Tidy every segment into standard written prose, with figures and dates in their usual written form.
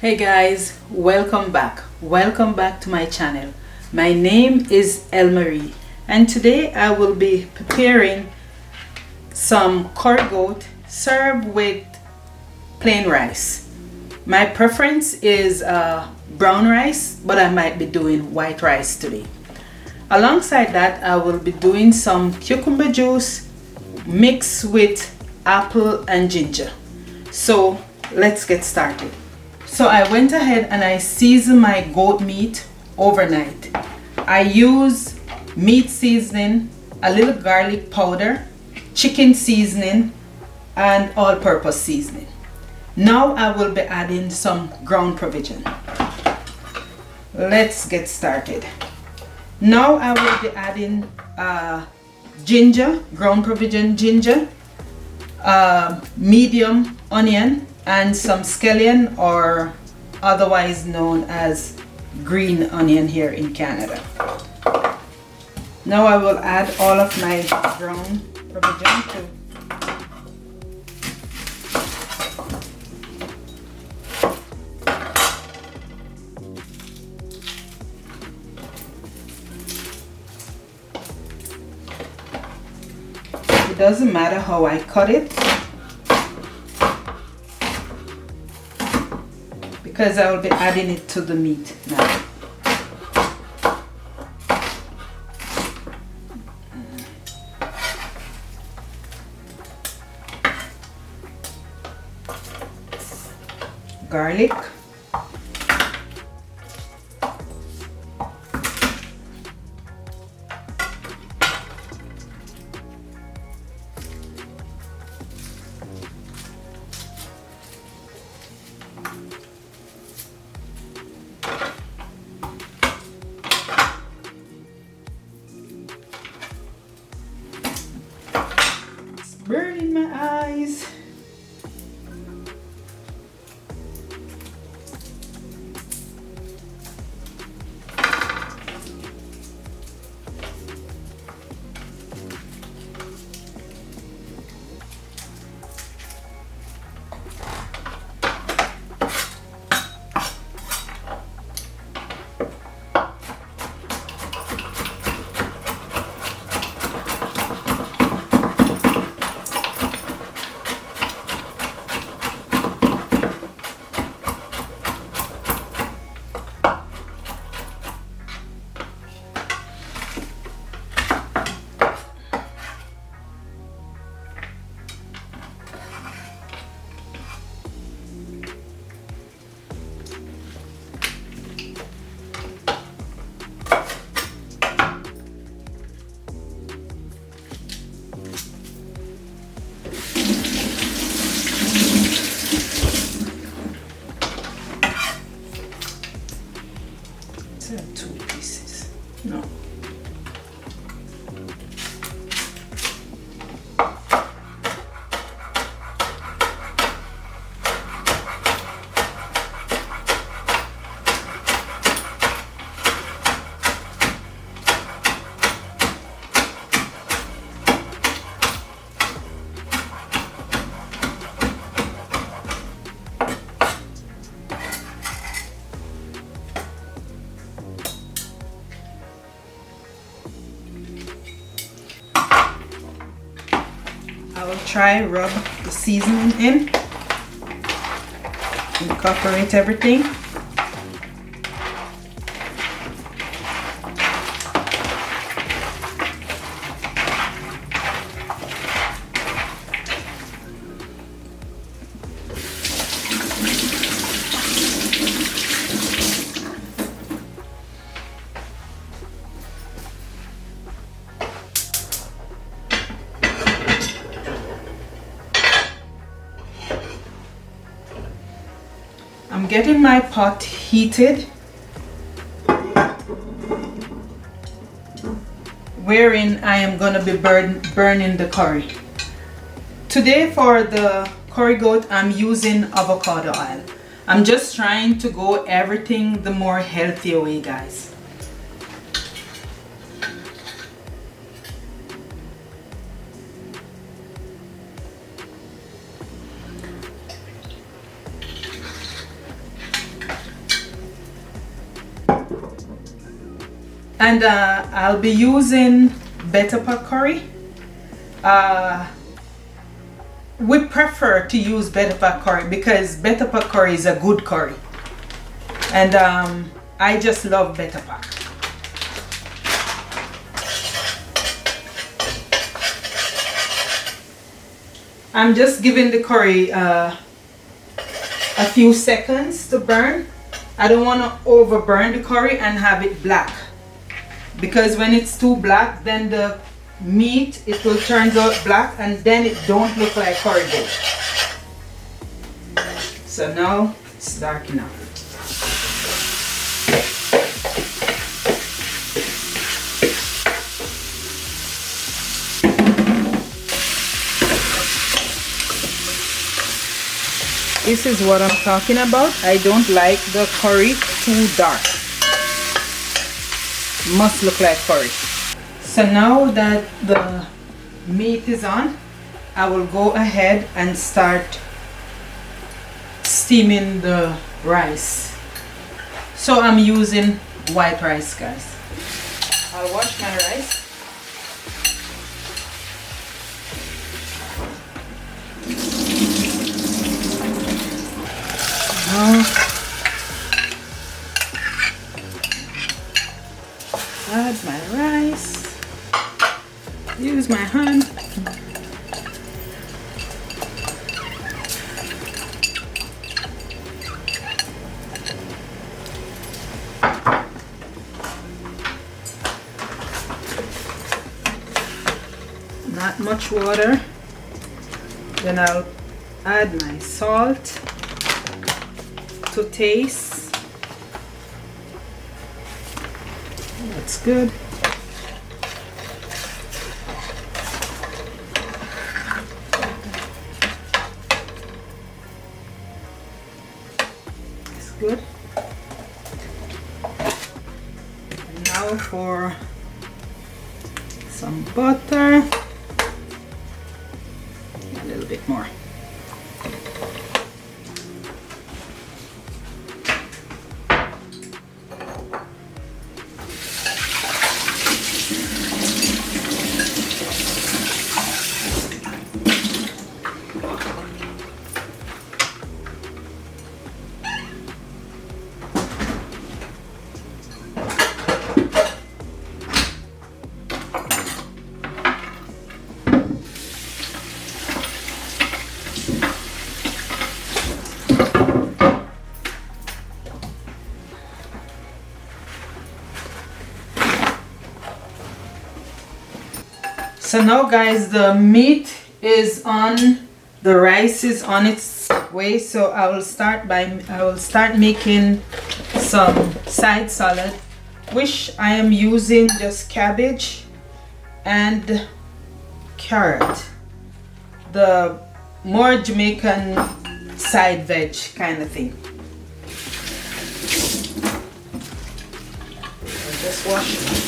Hey guys, welcome back. Welcome back to my channel. My name is Elmarie and today I will be preparing some curry goat served with plain rice. My preference is brown rice, but I might be doing white rice today. Alongside that, I will be doing some cucumber juice mixed with apple and ginger. So let's get started. So I went ahead and I seasoned my goat meat overnight. I use meat seasoning, a little garlic powder, chicken seasoning, and all-purpose seasoning. Now I will be adding some ground provision. Let's get started. Now I will be adding ginger, ground provision ginger, medium onion, and some scallion, or otherwise known as green onion here in Canada. Now I will add all of my ground provision too. It doesn't matter how I cut it, because I will be adding it to the meat now. Garlic, burning my eyes. Two pieces. No. I will try rub the seasoning in, incorporate everything. I'm getting my pot heated, wherein I am going to be burning the curry. Today for the curry goat, I'm using avocado oil. I'm just trying to go everything the more healthier way, guys. And I'll be using better pot curry. We prefer to use better pot curry because better pot curry is a good curry, and I just love better pot. I'm just giving the curry a few seconds to burn. I don't want to overburn the curry and have it black, because when it's too black, then the meat, it will turn out black and then it don't look like curry goat. So now it's dark enough. This is what I'm talking about. I don't like the curry too dark. Must look like curry. So now that the meat is on, I will go ahead and start steaming the rice. So I'm using white rice, guys. I'll wash my rice. Now add my rice. Use my hand. Not much water. Then I'll add my salt to taste. That's good. Good. And now for some butter, a little bit more. So now, guys, the meat is on, the rice is on its way. So I will start making some side salad, which I am using just cabbage and carrot, the more Jamaican side veg kind of thing. I'll just wash it.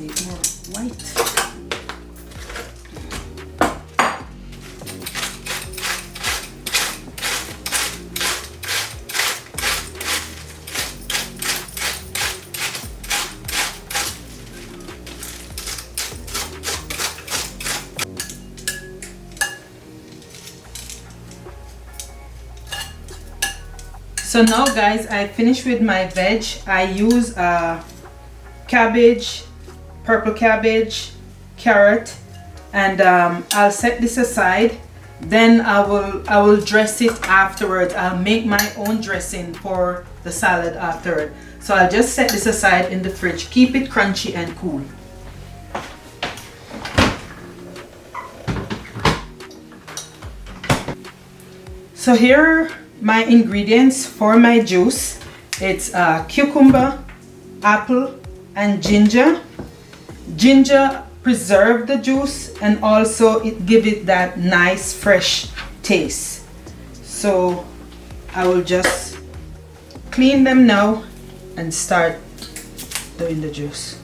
need more white. So now guys, I finished with my veg. I use cabbage, purple cabbage, carrot, and I'll set this aside. Then I will dress it afterwards. I'll make my own dressing for the salad afterward. So I'll just set this aside in the fridge. Keep it crunchy and cool. So here are my ingredients for my juice. It's cucumber, apple, and ginger. Ginger preserve the juice and also it give it that nice fresh taste. So I will just clean them now and start doing the juice.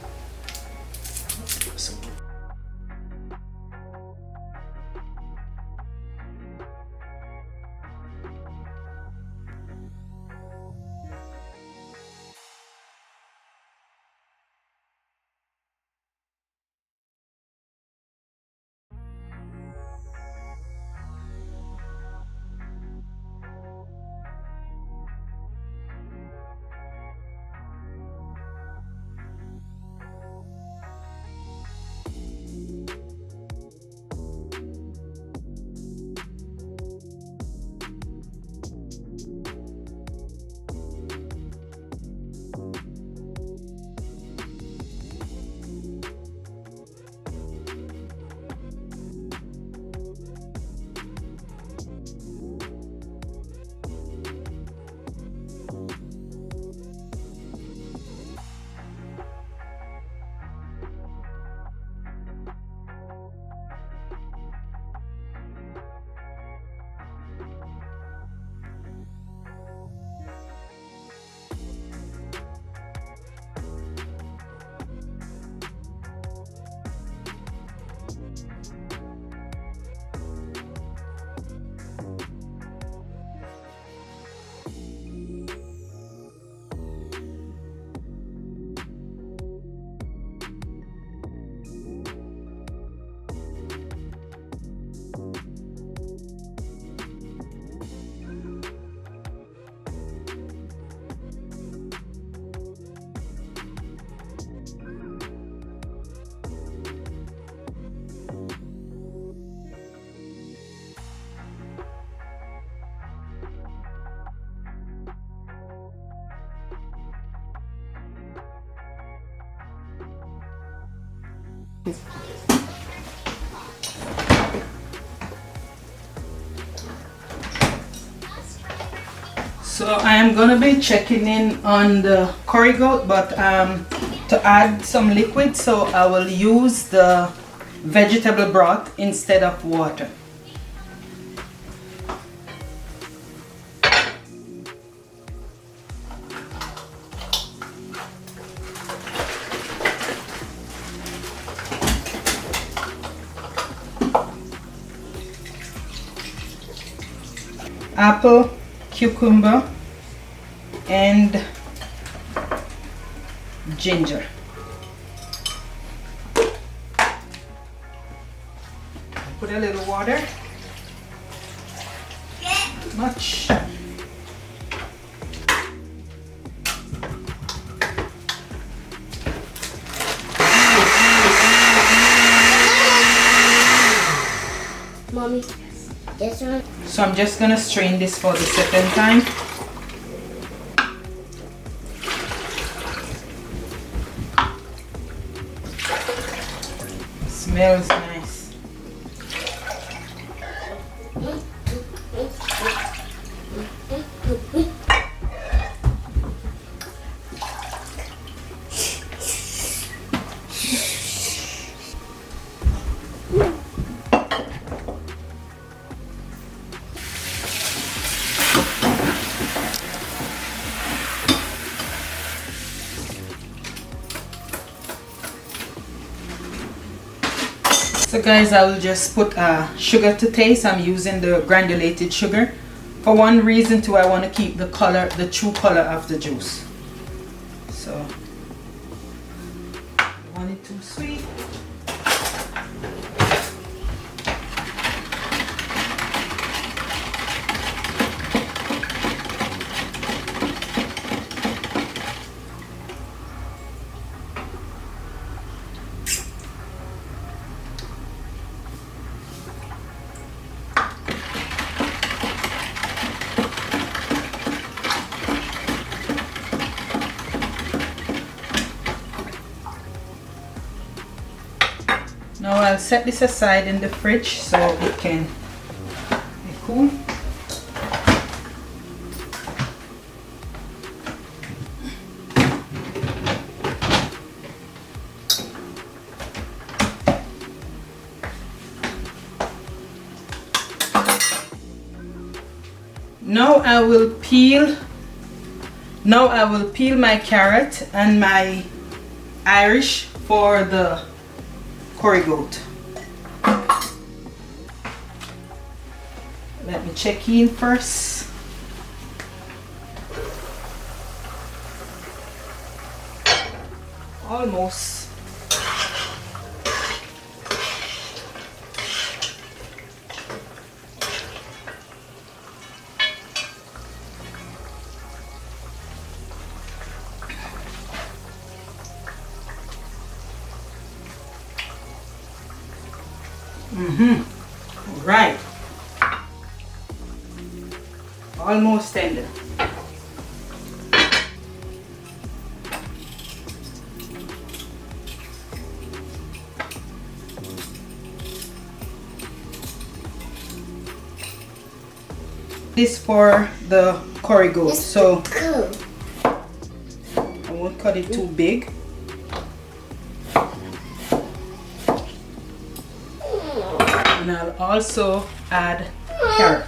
So I am going to be checking in on the curry goat, but to add some liquid, so I will use the vegetable broth instead of water. Apple, cucumber, and ginger. Put a little water. Not much. Mommy, this one. So I'm just gonna strain this for the second time. Smells nice. So guys, I will just put sugar to taste. I'm using the granulated sugar. For one reason too, I want to keep the color, the true color of the juice. So, don't want it too sweet. Now I'll set this aside in the fridge so it can be cool. Now I will peel my carrot and my Irish for the curry goat. Let me check in first. Almost. Right. Almost tender. This for the curry goat, so I won't cut it too big. And I'll also add carrot.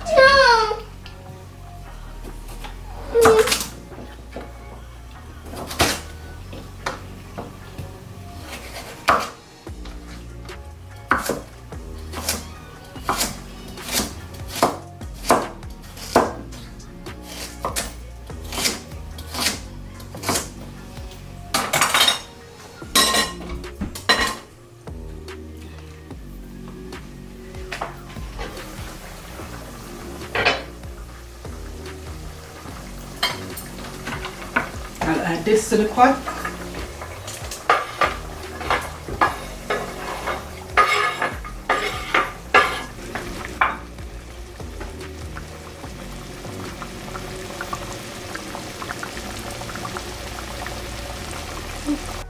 I'll add this to the pot.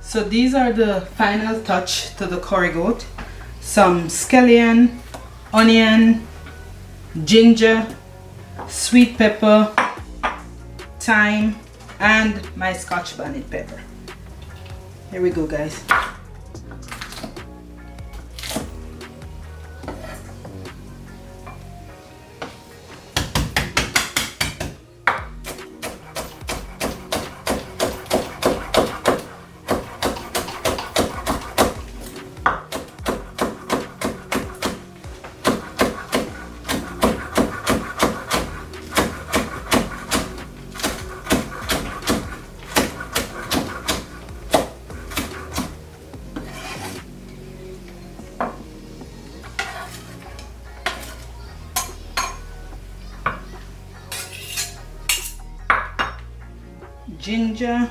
So these are the final touch to the curry goat. Some scallion, onion, ginger, sweet pepper, thyme, and my Scotch bonnet pepper. Here we go, guys. Ginger,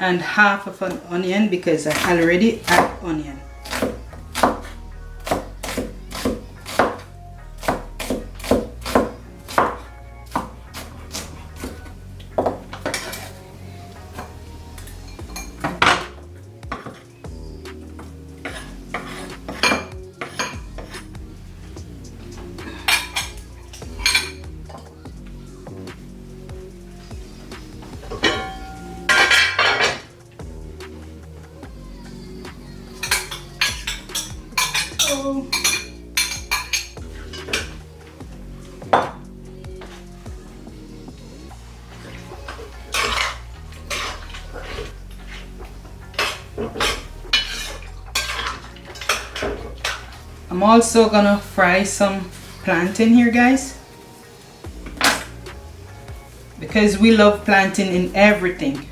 and half of an onion because I already add onion. I'm also gonna fry some plantain here, guys, because we love plantain in everything.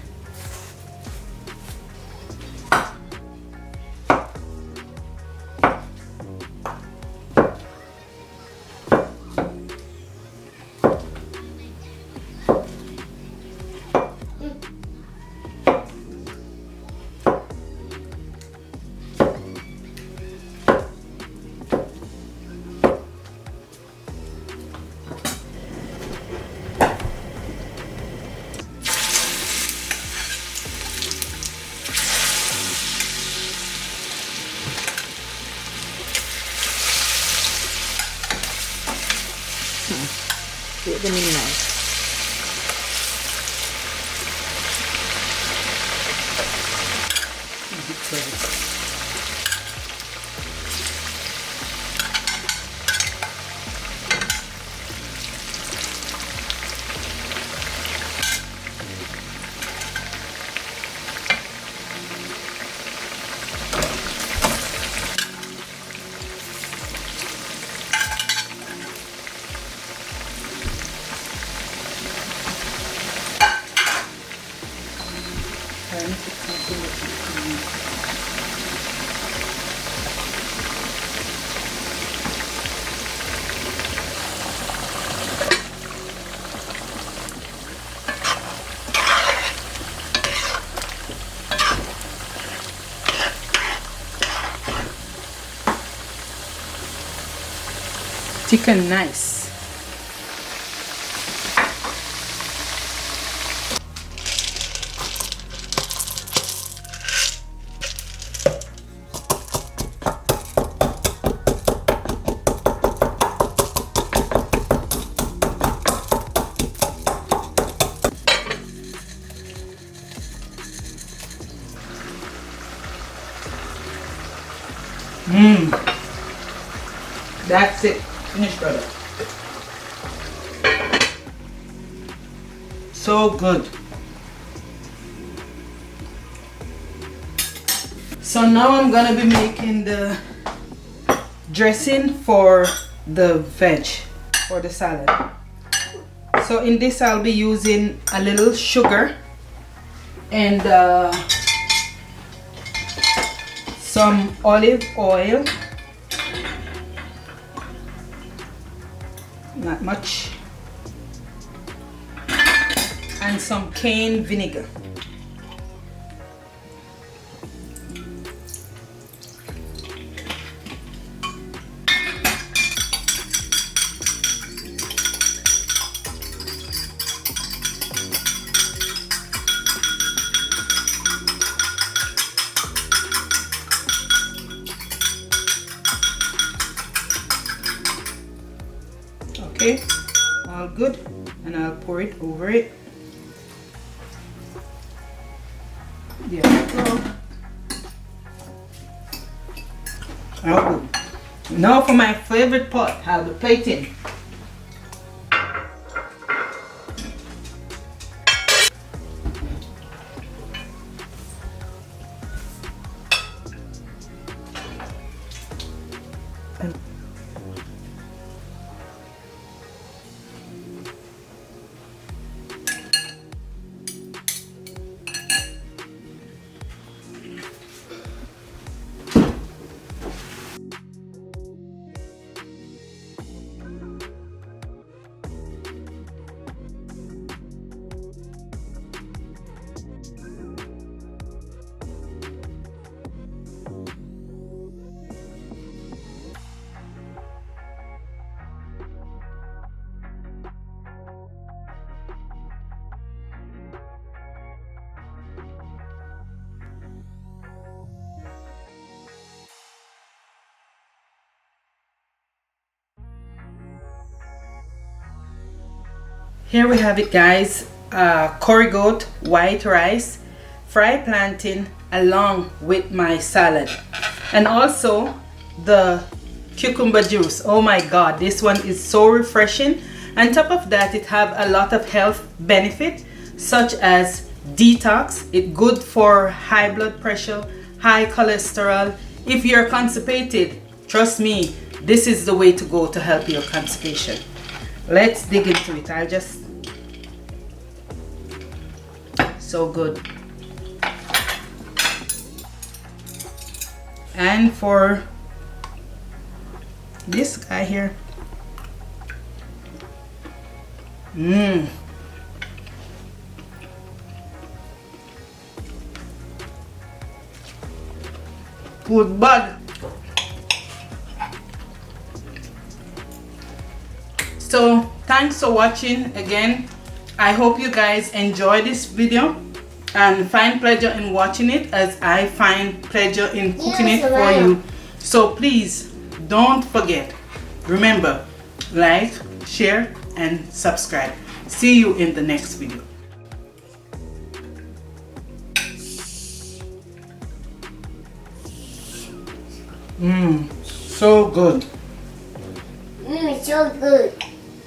Get them in nice. Chicken nice. That's it. Finished, brother. So good. So now I'm gonna be making the dressing for the veg, for the salad. So in this I'll be using a little sugar and some olive oil, not much, and some cane vinegar. Okay, all good, and I'll pour it over it. There we go. All good. Now for my favorite part, how the plating. Here we have it, guys. Curry goat, white rice, fried plantain along with my salad, and also the cucumber juice. Oh my god, this one is so refreshing. On top of that, it have a lot of health benefit such as detox. It's good for high blood pressure, high cholesterol. If you're constipated, Trust me, this is the way to go to help your constipation. Let's dig into it. I'll just... So good. And for this guy here, good bud. So thanks for watching again. I hope you guys enjoy this video and find pleasure in watching it as I find pleasure in cooking it for you. So please don't forget, remember, like, share and subscribe. See you in the next video. So good. So good.